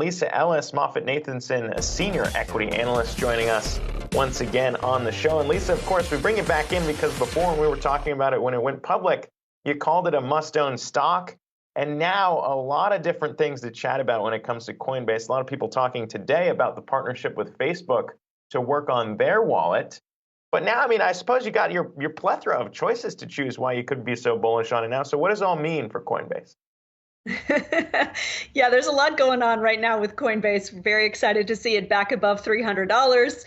Lisa Ellis, Moffett Nathanson, a senior equity analyst, joining us once again on the show. And Lisa, of course, we bring it back in because before when we were talking about it when it went public, you called it a must-own stock. And now a lot of different things to chat about when it comes to Coinbase. A lot of people talking today about the partnership with Facebook to work on their wallet. But now, I mean, I suppose you got your plethora of choices to choose why you could be so bullish on it now. So what does it all mean for Coinbase? Yeah, there's a lot going on right now with Coinbase. Very excited to see it back above $300.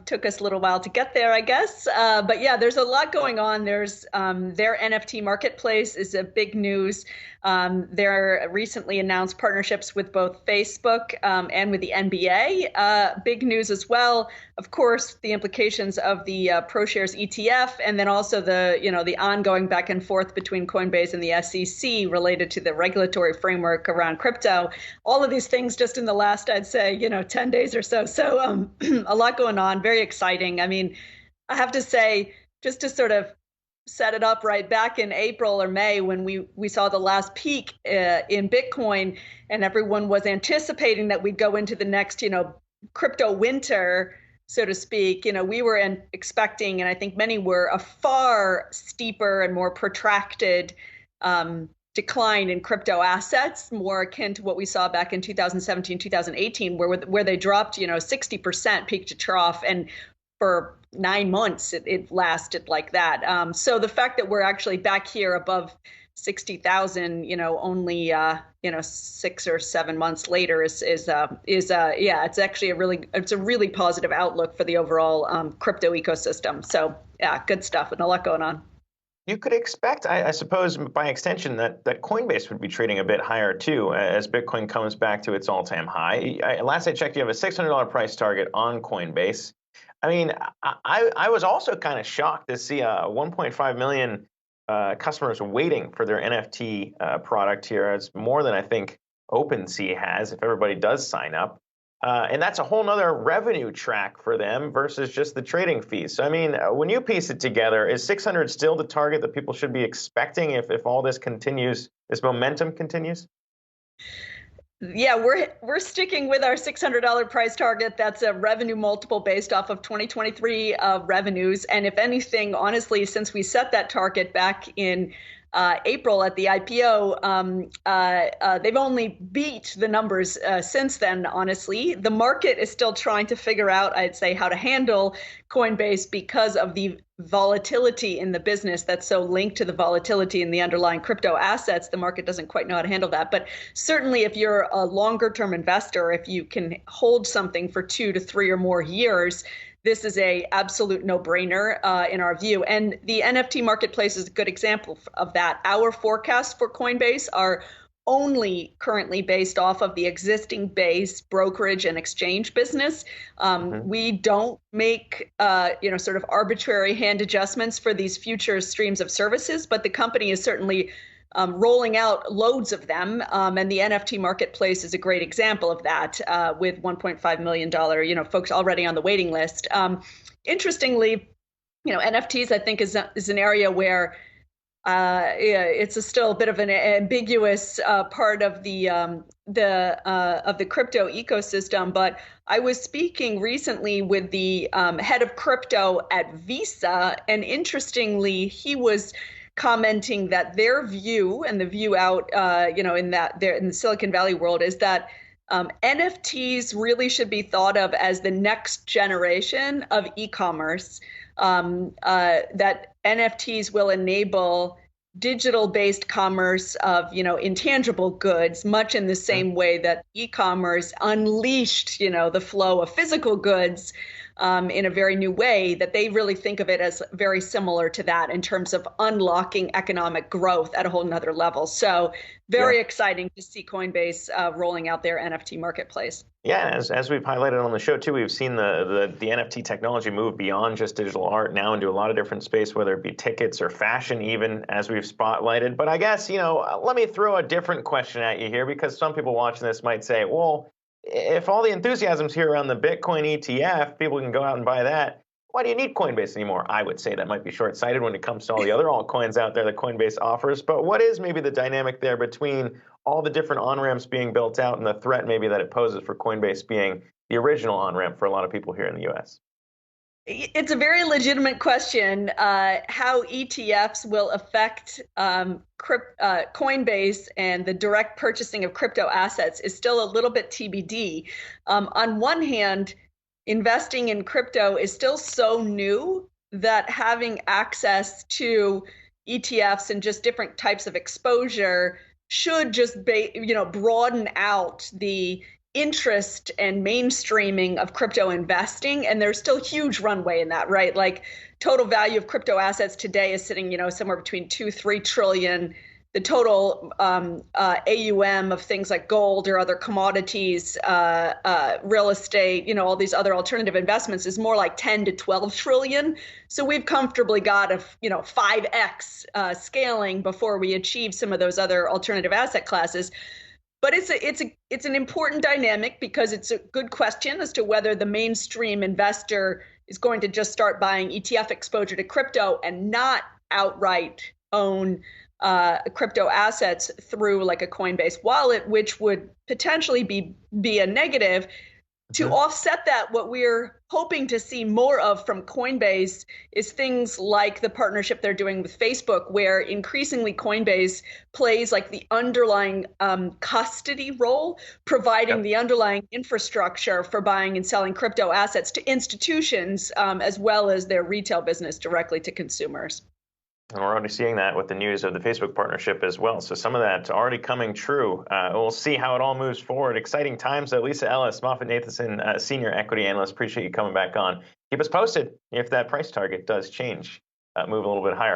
Took us a little while to get there, I guess. But yeah, there's a lot going on. There's their NFT marketplace is a big news. Their recently announced partnerships with both Facebook and with the NBA. Big news as well. Of course, the implications of the ProShares ETF, and then also the ongoing back and forth between Coinbase and the SEC related to the regulatory framework around crypto. All of these things just in the last, I'd say, 10 days or so. So a lot going on. Very exciting. I mean, I have to say, just to sort of set it up right back in April or May when we saw the last peak in Bitcoin, and everyone was anticipating that we'd go into the next, crypto winter, so to speak. We were expecting, and I think many were, a far steeper and more protracted decline in crypto assets, more akin to what we saw back in 2017, 2018, where they dropped, 60% peak to trough, and for 9 months it lasted like that. So the fact that we're actually back here above 60,000, only 6 or 7 months later is it's actually a really positive outlook for the overall crypto ecosystem. So yeah, good stuff and a lot going on. You could expect, I suppose, by extension, that Coinbase would be trading a bit higher too as Bitcoin comes back to its all-time high. Last I checked, you have a $600 price target on Coinbase. I mean, I was also kind of shocked to see 1.5 million customers waiting for their NFT product here. It's more than I think OpenSea has if everybody does sign up. And that's a whole nother revenue track for them versus just the trading fees. So, I mean, when you piece it together, is 600 still the target that people should be expecting if all this continues, this momentum continues? Yeah, we're sticking with our $600 price target. That's a revenue multiple based off of 2023 revenues. And if anything, honestly, since we set that target back in April at the IPO, they've only beat the numbers since then, honestly. The market is still trying to figure out, I'd say, how to handle Coinbase because of the volatility in the business that's so linked to the volatility in the underlying crypto assets. The market doesn't quite know how to handle that. But certainly if you're a longer term investor, if you can hold something for 2 to 3 or more years, this is a absolute no-brainer in our view. And the NFT marketplace is a good example of that. Our forecasts for Coinbase are only currently based off of the existing base brokerage and exchange business. We don't make, sort of arbitrary hand adjustments for these future streams of services, but the company is certainly rolling out loads of them. And the NFT marketplace is a great example of that with $1.5 million, folks already on the waiting list. Interestingly, NFTs, I think, is an area where it's still a bit of an ambiguous part of the crypto ecosystem. But I was speaking recently with the head of crypto at Visa, and interestingly, he was commenting that their view and the view out, in the Silicon Valley world is that NFTs really should be thought of as the next generation of e-commerce. That NFTs will enable digital-based commerce of, intangible goods, much in the same way that e-commerce unleashed, the flow of physical goods in a very new way, that they really think of it as very similar to that in terms of unlocking economic growth at a whole nother level. So very exciting to see Coinbase rolling out their NFT marketplace. Yeah, as we've highlighted on the show too, we've seen the NFT technology move beyond just digital art now into a lot of different space, whether it be tickets or fashion even, as we've spotlighted. But I guess, let me throw a different question at you here, because some people watching this might say, well, if all the enthusiasm's here around the Bitcoin ETF, people can go out and buy that. why do you need Coinbase anymore? I would say that might be short-sighted when it comes to all the other altcoins out there that Coinbase offers. But what is maybe the dynamic there between all the different on-ramps being built out and the threat maybe that it poses for Coinbase being the original on-ramp for a lot of people here in the US? It's a very legitimate question. How ETFs will affect Coinbase and the direct purchasing of crypto assets is still a little bit TBD. On one hand, investing in crypto is still so new that having access to ETFs and just different types of exposure should just broaden out the interest and mainstreaming of crypto investing. And there's still huge runway in that, right? Like total value of crypto assets today is sitting, somewhere between 2-3 trillion. The total AUM of things like gold or other commodities, real estate, all these other alternative investments is more like 10 to 12 trillion. So we've comfortably got a 5x scaling before we achieve some of those other alternative asset classes. But it's an important dynamic because it's a good question as to whether the mainstream investor is going to just start buying ETF exposure to crypto and not outright own crypto assets through like a Coinbase wallet, which would potentially be a negative. To offset that, what we're hoping to see more of from Coinbase is things like the partnership they're doing with Facebook, where increasingly Coinbase plays like the underlying custody role, providing the underlying infrastructure for buying and selling crypto assets to institutions, as well as their retail business directly to consumers. And we're already seeing that with the news of the Facebook partnership as well. So some of that's already coming true. We'll see how it all moves forward. Exciting times. Lisa Ellis, Moffett Nathanson, Senior Equity Analyst. Appreciate you coming back on. Keep us posted if that price target does change, move a little bit higher.